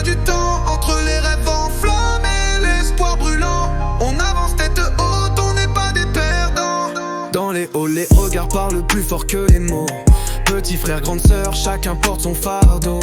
poids du temps, entre les rêves enflammés, l'espoir brûlant. On avance tête haute, on n'est pas des perdants. Dans les halls, les regards parlent plus fort que les mots. Petit frère, grande sœur, chacun porte son fardeau.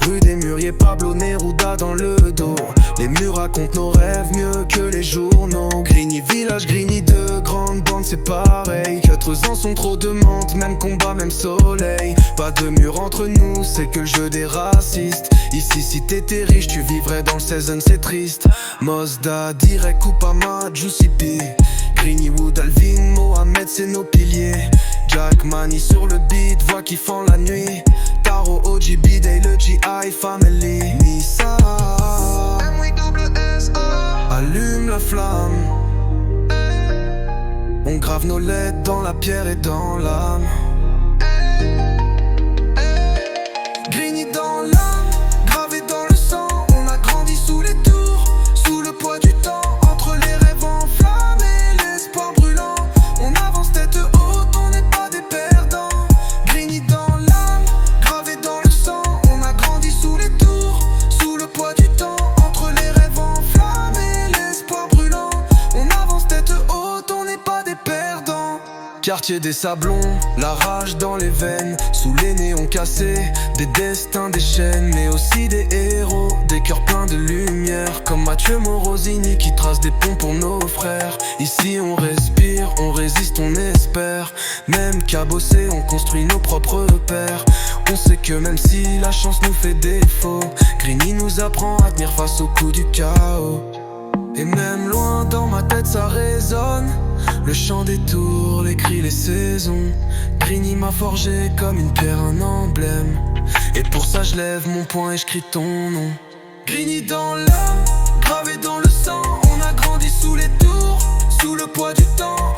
Rue des Mûriers, Pablo Neruda dans le dos. Les murs racontent nos rêves mieux que les journaux. Grigny village, Grigny de grande bande, c'est pareil. 4 ans sont trop de menthe, même combat, même soleil. Pas de mur entre nous, c'est que le jeu des racistes. Ici si t'étais riche, tu vivrais dans le season, c'est triste. Mosda, direct, Kupama, Juicy P. Grigny Wood, Alvin, Mohamed, c'est nos piliers. Jack Money sur le beat, voix qui font la nuit. Taro, OGB, Day, le GI Family. Nissa, MWSA, allume la flamme. On grave nos lettres dans la pierre et dans l'âme. Grigny dans l'âme, gravé dans le sang. On a grandi sous les tours, sous le poids du temps. Entre les rêves enflammés, l'espoir brûlant. On avance tête haute, on n'est pas des perdants. Grigny dans l'âme, gravé dans le sang. On a grandi sous les tours, sous le poids du temps. Entre les rêves enflammés, l'espoir brûlant. On avance tête haute, on n'est pas des perdants. Quartier des Sablons, la rage dans les veines. Sous les néons cassés, des destins, des chaînes. Mais aussi des héros, des cœurs pleins de lumière. Comme Mathieu Morosini qui trace des ponts pour nos frères. Ici on respire, on résiste, on espère. Même cabossé, on construit nos propres repères. On sait que même si la chance nous fait défaut, Grigny nous apprend à tenir face au coup du chaos. Et même loin dans ma tête ça résonne. Le chant des tours, les cris, les saisons. Grigny m'a forgé comme une pierre, un emblème. Et pour ça je lève mon poing et je crie ton nom. Grigny dans l'âme, gravé dans le sang. On a grandi sous les tours, sous le poids du temps.